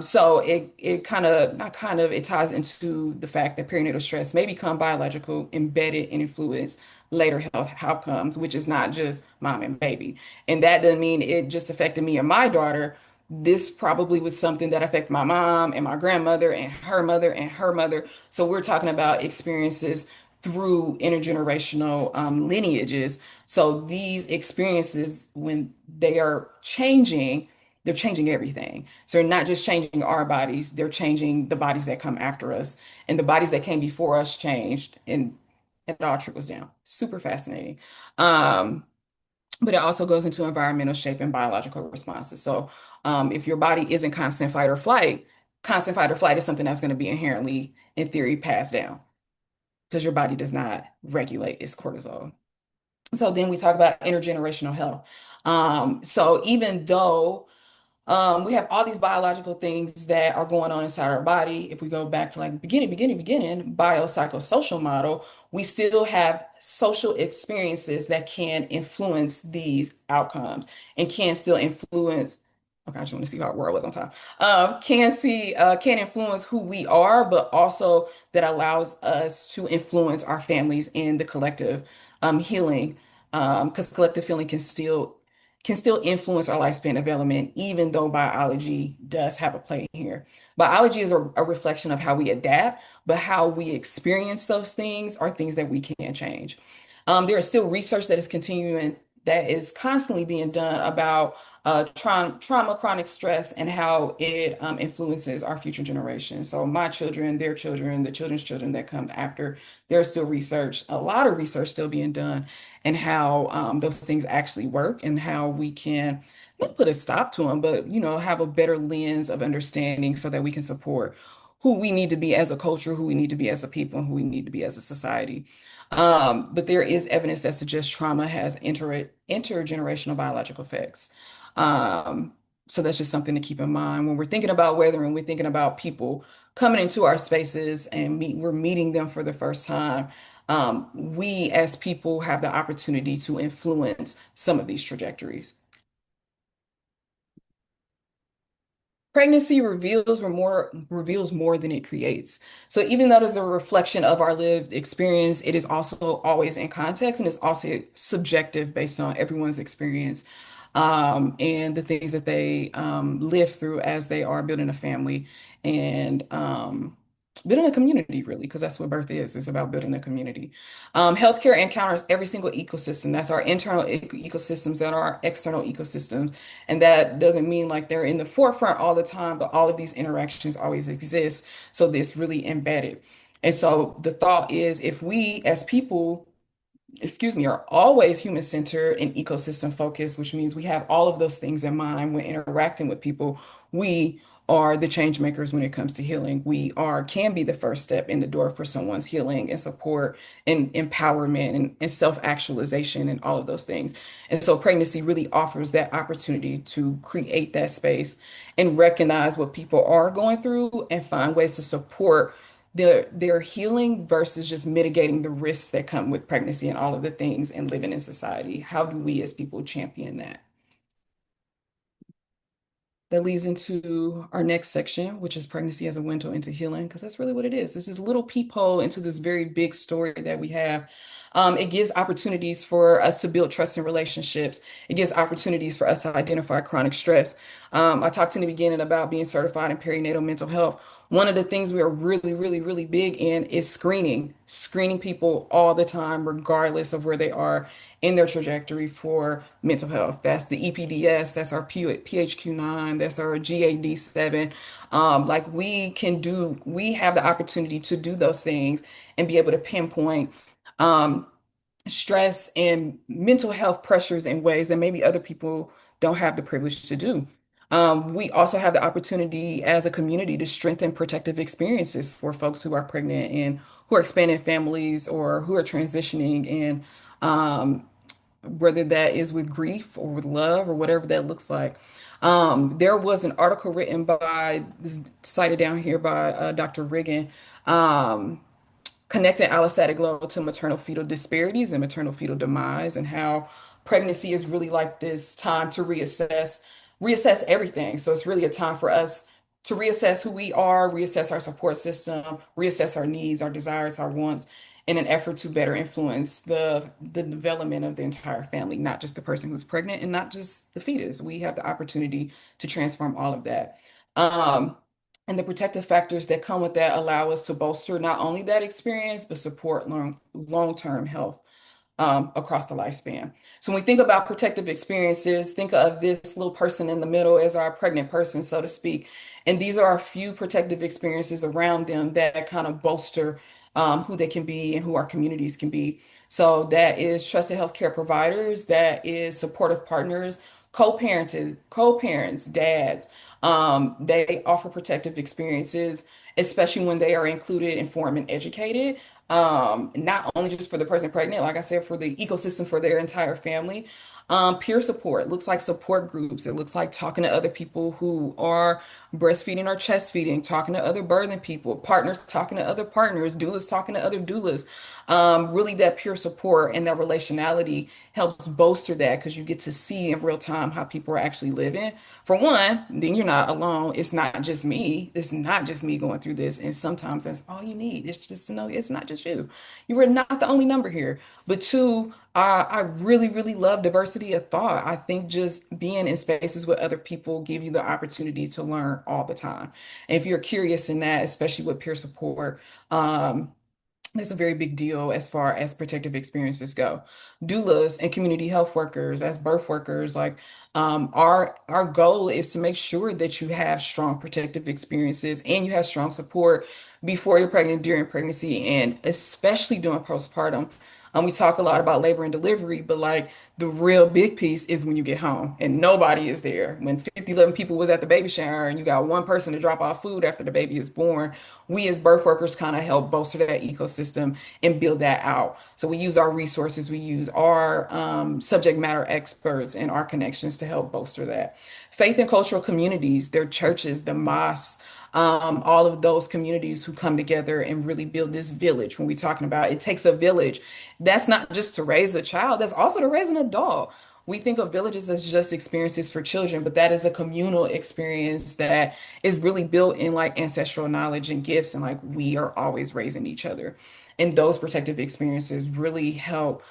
[SPEAKER 1] So it kind of not kind of it ties into the fact that perinatal stress may become biological, embedded, and influence later health outcomes, which is not just mom and baby. And that doesn't mean it just affected me and my daughter. This probably was something that affected my mom and my grandmother and her mother and her mother. So we're talking about experiences through intergenerational lineages. So these experiences, when they are changing, they're changing everything. So they're not just changing our bodies, they're changing the bodies that come after us. And the bodies that came before us changed. And It all trickles down. Super fascinating. Um, but it also goes into environmental shape and biological responses. So if your body isn't constant fight or flight is something that's going to be inherently, in theory, passed down because your body does not regulate its cortisol. So then we talk about intergenerational health. So even though we have all these biological things that are going on inside our body. If we go back to like beginning, biopsychosocial model, we still have social experiences that can influence these outcomes and can still influence. Okay, I just want to see how where I was on time. Can influence who we are, but also that allows us to influence our families and the collective healing, because collective healing can still influence our lifespan development, even though biology does have a play here. Biology is a reflection of how we adapt, but how we experience those things are things that we can change. There is still research that is continuing, that is constantly being done about trauma, chronic stress, and how it influences our future generations. So my children, their children, the children's children that come after, there's still research, a lot of research still being done, and how those things actually work and how we can not put a stop to them, but have a better lens of understanding so that we can support who we need to be as a culture, who we need to be as a people, and who we need to be as a society. But there is evidence that suggests trauma has intergenerational biological effects. Um, so that's just something to keep in mind when we're thinking about weathering, we're thinking about people coming into our spaces and we're meeting them for the first time. We as people have the opportunity to influence some of these trajectories. Pregnancy reveals more than it creates. So even though it's a reflection of our lived experience, it is also always in context and it's also subjective based on everyone's experience, and the things that they live through as they are building a family and building a community, really, because that's what birth is. It's about building a community. Healthcare encounters every single ecosystem. That's our internal ecosystems and our external ecosystems. And that doesn't mean like they're in the forefront all the time, but all of these interactions always exist. So it's really embedded. And so the thought is if we as people, are always human centered and ecosystem focused, which means we have all of those things in mind when interacting with people. We are the change makers when it comes to healing. Can be the first step in the door for someone's healing and support and empowerment and self-actualization and all of those things. And so pregnancy really offers that opportunity to create that space and recognize what people are going through and find ways to support their healing versus just mitigating the risks that come with pregnancy and all of the things and living in society. How do we as people champion that? That leads into our next section, which is pregnancy as a window into healing, because that's really what it is. This is a little peephole into this very big story that we have. It gives opportunities for us to build trust in relationships. It gives opportunities for us to identify chronic stress. I talked in the beginning about being certified in perinatal mental health. One of the things we are really, really, really big in is screening people all the time, regardless of where they are in their trajectory for mental health. That's the EPDS, that's our PHQ-9, that's our GAD-7. Like we have the opportunity to do those things and be able to pinpoint um, stress and mental health pressures in ways that maybe other people don't have the privilege to do. We also have the opportunity as a community to strengthen protective experiences for folks who are pregnant and who are expanding families or who are transitioning, and whether that is with grief or with love or whatever that looks like. There was an article written by, this is cited down here by Dr. Riggin, um, connecting allostatic load to maternal fetal disparities and maternal fetal demise, and how pregnancy is really like this time to reassess everything. So it's really a time for us to reassess who we are, reassess our support system, reassess our needs, our desires, our wants, in an effort to better influence the development of the entire family, not just the person who's pregnant and not just the fetus. We have the opportunity to transform all of that. Um, and the protective factors that come with that allow us to bolster not only that experience, but support long-term health across the lifespan. So when we think about protective experiences, think of this little person in the middle as our pregnant person, so to speak. And these are a few protective experiences around them that kind of bolster who they can be and who our communities can be. So that is trusted healthcare providers, that is supportive partners, co-parents, dads. They offer protective experiences, especially when they are included, informed, and educated. Not only just for the person pregnant, like I said, for the ecosystem for their entire family. Peer support looks like support groups. It looks like talking to other people who are breastfeeding or chest feeding, talking to other birthing people, partners talking to other partners, doulas talking to other doulas. Really, that peer support and that relationality helps bolster that because you get to see in real time how people are actually living. For one, then you're not alone. It's not just me. It's not just me going through this. And sometimes that's all you need. It's just to know it's not just you. You are not the only number here. But two, I really, really love diversity of thought. I think just being in spaces with other people give you the opportunity to learn all the time. And if you're curious in that, especially with peer support, it's a very big deal as far as protective experiences go. Doulas and community health workers, as birth workers, like our goal is to make sure that you have strong protective experiences and you have strong support before you're pregnant, during pregnancy, and especially during postpartum. We talk a lot about labor and delivery, but like the real big piece is when you get home and nobody is there. When 50, 11 people was at the baby shower and you got one person to drop off food after the baby is born, we as birth workers kind of help bolster that ecosystem and build that out. So we use our resources, we use our subject matter experts and our connections to help bolster that. Faith and cultural communities, their churches, the mosques, all of those communities who come together and really build this village. When we're talking about it takes a village, that's not just to raise a child, that's also to raise an adult. We think of villages as just experiences for children, but that is a communal experience that is really built in like ancestral knowledge and gifts, and like we are always raising each other. And those protective experiences really help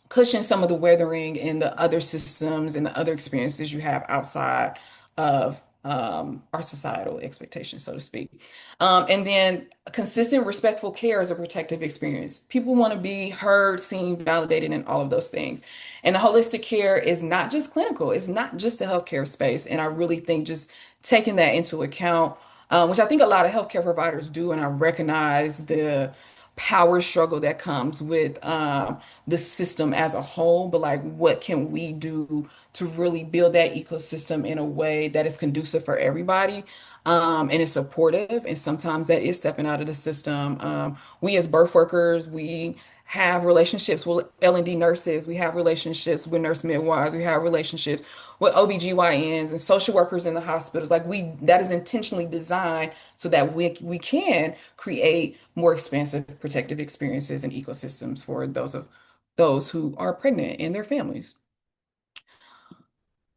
[SPEAKER 1] cushion some of the weathering and the other systems and the other experiences you have outside of our societal expectations, so to speak. And then consistent, respectful care is a protective experience. People want to be heard, seen, validated, and all of those things. And the holistic care is not just clinical, it's not just a healthcare space. And I really think just taking that into account, which I think a lot of healthcare providers do, and I recognize the power struggle that comes with the system as a whole, but like what can we do to really build that ecosystem in a way that is conducive for everybody and is supportive. And sometimes that is stepping out of the system. We as birth workers, we have relationships with L&D nurses, we have relationships with nurse midwives, we have relationships with OBGYNs and social workers in the hospitals. Like we that is intentionally designed so that we can create more expansive protective experiences and ecosystems for those who are pregnant and their families.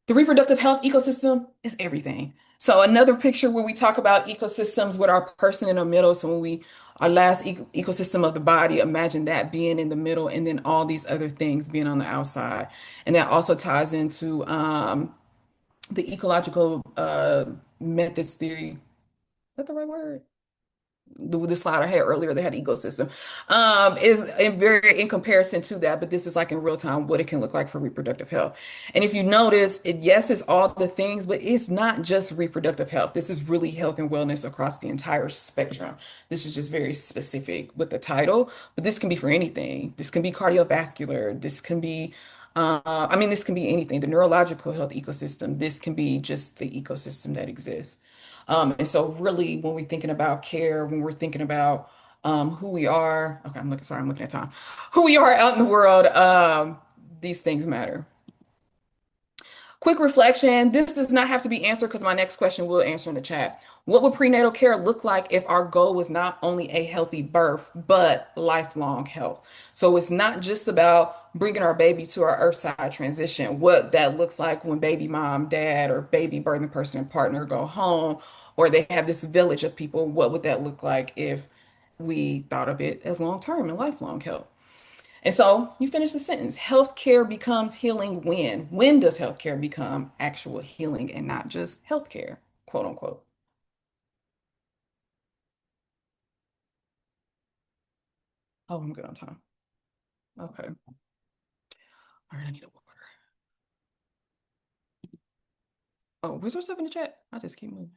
[SPEAKER 1] The reproductive health ecosystem is everything. So another picture where we talk about ecosystems with our person in the middle. So when we our last ecosystem of the body, imagine that being in the middle and then all these other things being on the outside. And that also ties into the ecological methods theory. Is that the right word? The slide I had earlier that had ecosystem is in comparison to that, but this is like in real time what it can look like for reproductive health. And if you notice, yes, it's all the things, but it's not just reproductive health. This is really health and wellness across the entire spectrum. This is just very specific with the title, but this can be for anything. This can be cardiovascular. This can be this can be anything, the neurological health ecosystem. This can be just the ecosystem that exists. And so really when we're thinking about care, when we're thinking about who we are, okay, I'm looking at time, who we are out in the world, these things matter. Quick reflection. This does not have to be answered because my next question will answer in the chat. What would prenatal care look like if our goal was not only a healthy birth, but lifelong health? So it's not just about bringing our baby to our earthside transition, what that looks like when baby mom, dad, or baby birthing person and partner go home, or they have this village of people. What would that look like if we thought of it as long-term and lifelong health? And so you finish the sentence. Healthcare becomes healing when? When does healthcare become actual healing and not just healthcare, quote unquote? Oh, I'm good on time. Okay. All right, I need a water. Oh, was there stuff in the chat? I just keep moving.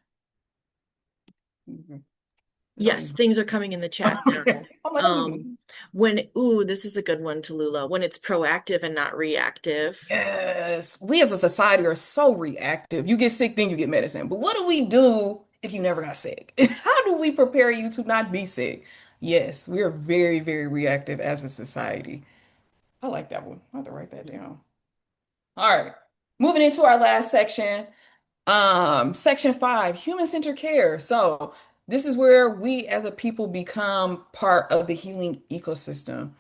[SPEAKER 1] Mhm. Is that what
[SPEAKER 2] Yes,
[SPEAKER 1] you?
[SPEAKER 2] things are coming in the chat now.
[SPEAKER 1] I'm like, I'm just
[SPEAKER 2] Um, this is a good one, Tallulah. When it's proactive and not reactive.
[SPEAKER 1] yes. We as a society are so reactive. You get sick, then you get medicine. But what do we do if you never got sick? How do we prepare you to not be sick? Yes, we are very, very reactive as a society. I like that one. I have to write that down. All right. Moving into our last section. Section 5, human-centered care. So this is where we as a people become part of the healing ecosystem,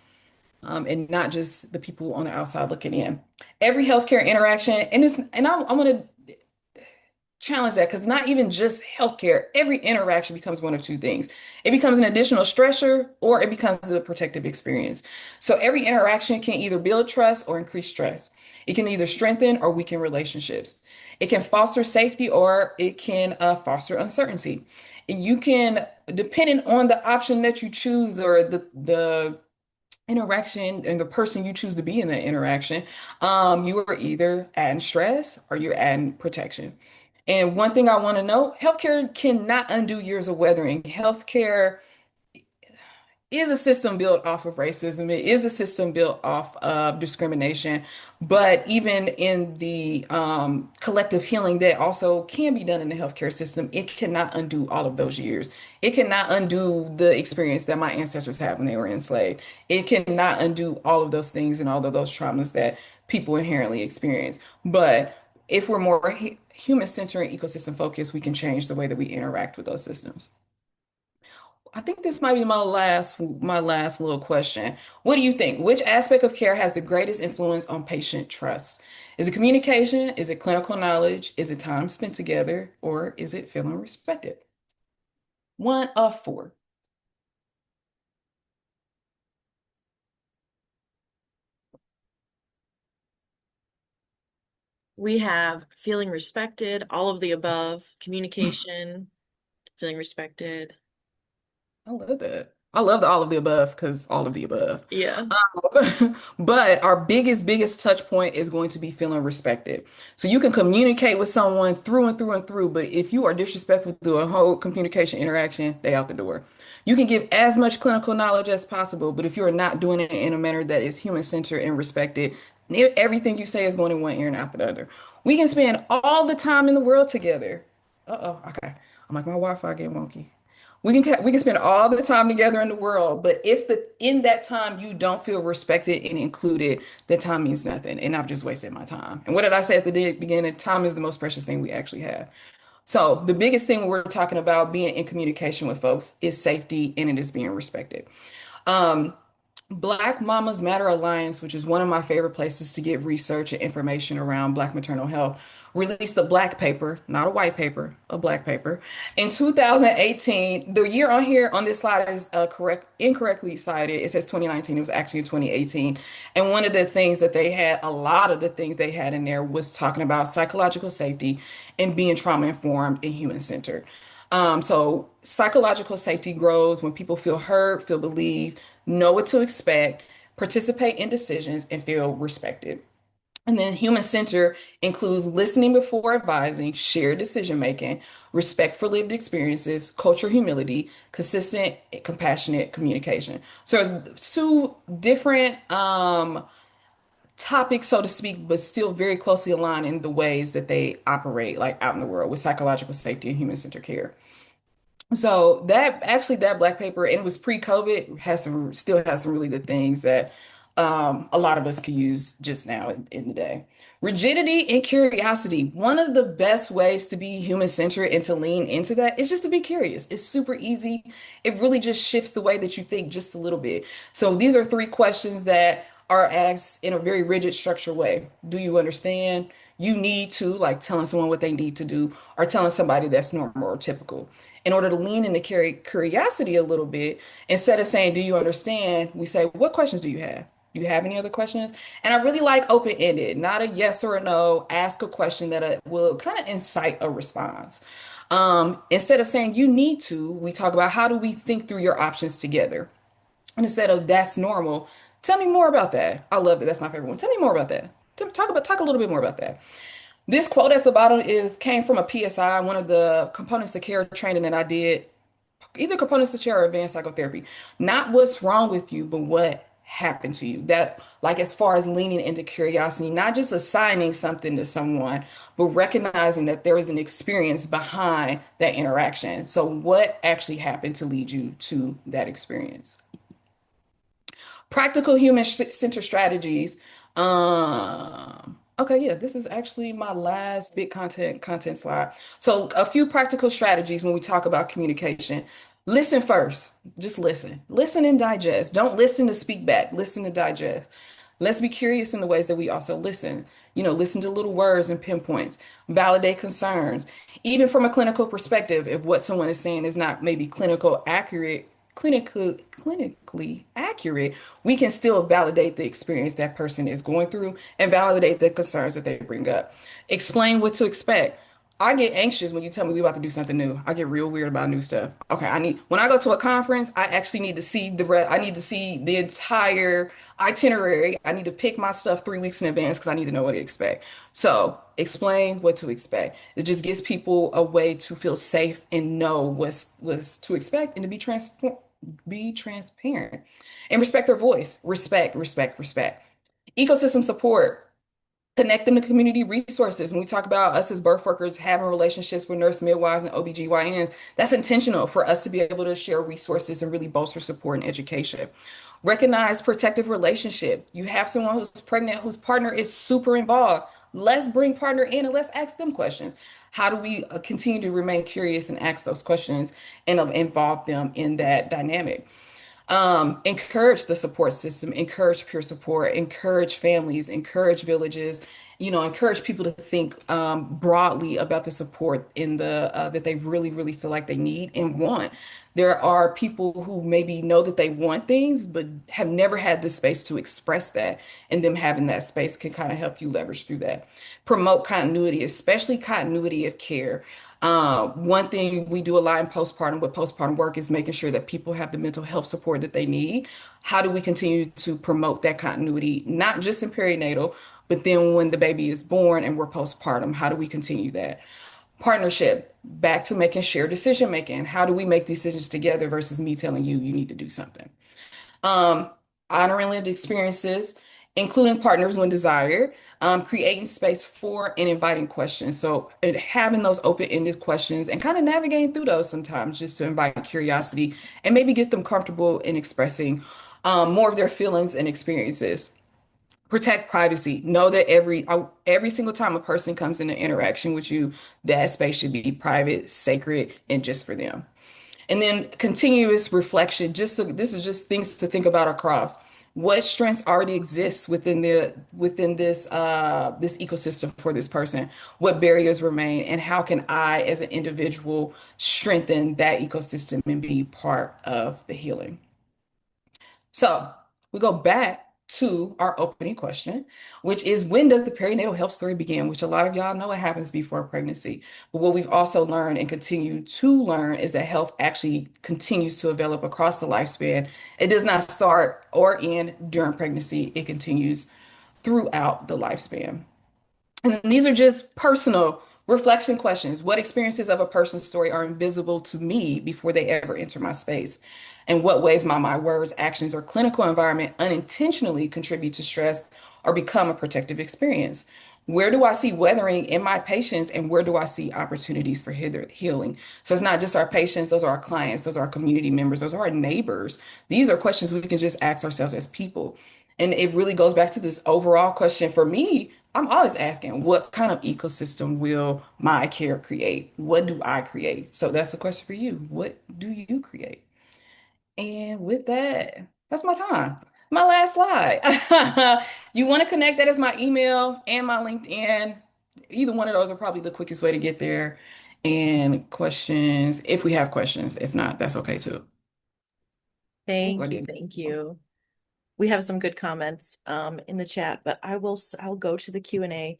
[SPEAKER 1] and not just the people on the outside looking in. Every healthcare interaction, I'm going to challenge that because not even just healthcare, every interaction becomes one of two things. It becomes an additional stressor or it becomes a protective experience. So every interaction can either build trust or increase stress. It can either strengthen or weaken relationships. It can foster safety or it can foster uncertainty. And you can, depending on the option that you choose or the interaction and the person you choose to be in that interaction, you are either adding stress or you're adding protection. And one thing I want to know, healthcare cannot undo years of weathering. Healthcare is a system built off of racism. It is a system built off of discrimination. But even in the collective healing that also can be done in the healthcare system, it cannot undo all of those years. It cannot undo the experience that my ancestors had when they were enslaved. It cannot undo all of those things and all of those traumas that people inherently experience. But if we're more human-centered and ecosystem focused, we can change the way that we interact with those systems. I think this might be my last little question. What do you think? Which aspect of care has the greatest influence on patient trust? Is it communication? Is it clinical knowledge? Is it time spent together? Or is it feeling respected? One of four.
[SPEAKER 2] We have feeling respected, all of the above, communication, feeling respected.
[SPEAKER 1] I love that. I love the all of the above because all of the above.
[SPEAKER 2] Yeah.
[SPEAKER 1] But our biggest touch point is going to be feeling respected. So you can communicate with someone through and through and through, but if you are disrespectful through a whole communication interaction, they out the door. You can give as much clinical knowledge as possible, but if you are not doing it in a manner that is human-centered and respected, everything you say is going in one ear and out the other. We can spend all the time in the world together. Uh-oh, okay. I'm like, my Wi-Fi getting wonky. We can spend all the time together in the world, but if the in that time you don't feel respected and included, then time means nothing, and I've just wasted my time. And what did I say at the beginning? Time is the most precious thing we actually have. So the biggest thing when we're talking about being in communication with folks is safety and it is being respected. Um, Black Mamas Matter Alliance, which is one of my favorite places to get research and information around Black maternal health, released a black paper, not a white paper, a black paper, in 2018. The year on here on this slide is incorrectly cited. It says 2019. It was actually 2018. And one of the things that they had, a lot of the things they had in there was talking about psychological safety and being trauma informed and human centered. So psychological safety grows when people feel heard, feel believed, know what to expect, participate in decisions, and feel respected. And then human center includes listening before advising, shared decision making, respect for lived experiences, cultural humility, consistent, compassionate communication. So two different topics, so to speak, but still very closely aligned in the ways that they operate, like out in the world with psychological safety and human centered care. So that black paper, and it was pre-COVID, still has some really good things that a lot of us could use just now in the day. Rigidity and curiosity. One of the best ways to be human-centered and to lean into that is just to be curious. It's super easy. It really just shifts the way that you think just a little bit. So these are three questions that are asked in a very rigid, structured way. Do you understand? You need to, like telling someone what they need to do, or telling somebody that's normal or typical. In order to lean into curiosity a little bit, instead of saying, do you understand? We say, what questions do you have? Do you have any other questions? And I really like open-ended, not a yes or a no. Ask a question that will kind of incite a response. Instead of saying you need to, we talk about how do we think through your options together. And instead of that's normal, tell me more about that. I love that. That's my favorite one. Tell me more about that. Talk a little bit more about that. This quote at the bottom is came from a PSI, one of the components of care training that I did either components of care or advanced psychotherapy. Not what's wrong with you, but what happened to you. That, like, as far as leaning into curiosity, not just assigning something to someone, but recognizing that there is an experience behind that interaction. So, what actually happened to lead you to that experience? Practical human centered strategies. Okay, yeah, this is actually my last big content slide. So a few practical strategies when we talk about communication. Listen first. Just listen. Listen and digest. Don't listen to speak back. Listen to digest. Let's be curious in the ways that we also listen. Listen to little words and pinpoints, validate concerns. Even from a clinical perspective, if what someone is saying is not maybe clinically accurate, we can still validate the experience that person is going through and validate the concerns that they bring up. Explain what to expect. I get anxious when you tell me we about to do something new. I get real weird about new stuff. Okay, when I go to a conference, I actually need to see I need to see the entire itinerary. I need to pick my stuff 3 weeks in advance because I need to know what to expect. So explain what to expect. It just gives people a way to feel safe and know what's to expect and to be transparent and respect their voice. Respect, respect, respect. Ecosystem support. Connect them to community resources. When we talk about us as birth workers having relationships with nurse midwives and OBGYNs, that's intentional for us to be able to share resources and really bolster support and education. Recognize protective relationship. You have someone who's pregnant, whose partner is super involved. Let's bring partner in and let's ask them questions. How do we continue to remain curious and ask those questions and involve them in that dynamic? Encourage the support system, encourage peer support, encourage families, encourage villages, encourage people to think broadly about the support in the that they really, really feel like they need and want. There are people who maybe know that they want things, but have never had the space to express that, and them having that space can kind of help you leverage through that. Promote continuity, especially continuity of care. One thing we do a lot in postpartum with postpartum work is making sure that people have the mental health support that they need. How do we continue to promote that continuity, not just in perinatal, but then when the baby is born and we're postpartum, how do we continue that? Partnership, back to making shared decision making. How do we make decisions together versus me telling you you need to do something? um, Honoring lived experiences, including partners when desired, creating space for and inviting questions. So having those open-ended questions and kind of navigating through those sometimes just to invite curiosity and maybe get them comfortable in expressing more of their feelings and experiences. Protect privacy. Know that every single time a person comes into interaction with you, that space should be private, sacred, and just for them. And then continuous reflection. This is just things to think about across. What strengths already exist within this ecosystem for this person? What barriers remain, and how can I, as an individual, strengthen that ecosystem and be part of the healing? So we go back to our opening question, which is when does the perinatal health story begin? Which a lot of y'all know it happens before pregnancy. But what we've also learned and continue to learn is that health actually continues to develop across the lifespan. It does not start or end during pregnancy, it continues throughout the lifespan. And these are just personal reflection questions. What experiences of a person's story are invisible to me before they ever enter my space? And what ways my words, actions, or clinical environment unintentionally contribute to stress or become a protective experience? Where do I see weathering in my patients, and where do I see opportunities for healing? So it's not just our patients, those are our clients, those are our community members, those are our neighbors. These are questions we can just ask ourselves as people. And it really goes back to this overall question for me. I'm always asking, what kind of ecosystem will my care create? What do I create? So that's the question for you. What do you create? And with that, that's my time. My last slide. You want to connect? That is my email and my LinkedIn. Either one of those are probably the quickest way to get there. And questions, if we have questions. If not, that's okay too. Oh, I
[SPEAKER 2] Thank you,
[SPEAKER 1] did.
[SPEAKER 2] thank you. We have some good comments in the chat, but I'll go to the Q&A.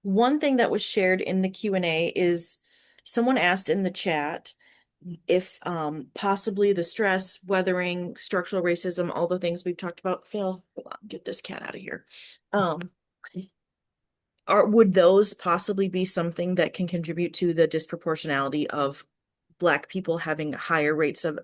[SPEAKER 2] One thing that was shared in the Q&A is someone asked in the chat if possibly the stress, weathering, structural racism, all the things we've talked about. Phil, hold on, get this cat out of here. Um, would those possibly be something that can contribute to the disproportionality of Black people having higher rates of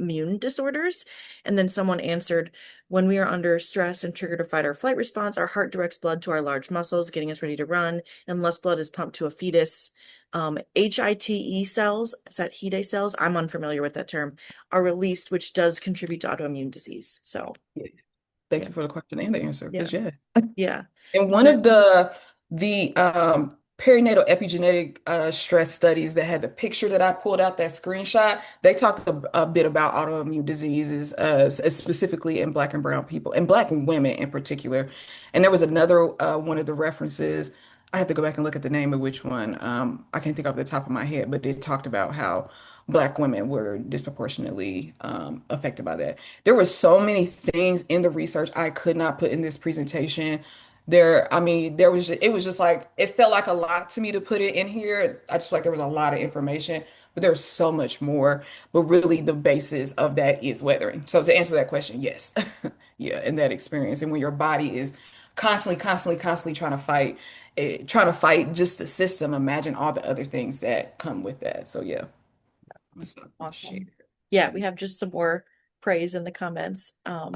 [SPEAKER 2] immune disorders. And then someone answered, when we are under stress and triggered a fight or flight response, our heart directs blood to our large muscles, getting us ready to run, and less blood is pumped to a fetus. HITE cells, is that HITE cells? I'm unfamiliar with that term, are released, which does contribute to autoimmune disease. So,
[SPEAKER 1] Yeah. Thank
[SPEAKER 2] yeah,
[SPEAKER 1] you for the question and the answer,
[SPEAKER 2] yeah,
[SPEAKER 1] because yeah.
[SPEAKER 2] yeah.
[SPEAKER 1] And one
[SPEAKER 2] The
[SPEAKER 1] of the perinatal epigenetic stress studies that had the picture that I pulled out, that screenshot, they talked a bit about autoimmune diseases, specifically in Black and brown people, and Black women in particular. And there was another one of the references. I have to go back and look at the name of which one. I can't think off the top of my head, but it talked about how Black women were disproportionately affected by that. There were so many things in the research I could not put in this presentation. I mean, it was just like, it felt like a lot to me to put it in here. I just feel like there was a lot of information, but there's so much more. But really, the basis of that is weathering. So to answer that question, yes. Yeah, in that experience. And when your body is constantly trying to fight just the system, imagine all the other things that come with that. So yeah. So, share.
[SPEAKER 2] awesome. Yeah, we have just some more praise in the comments.
[SPEAKER 1] Oh,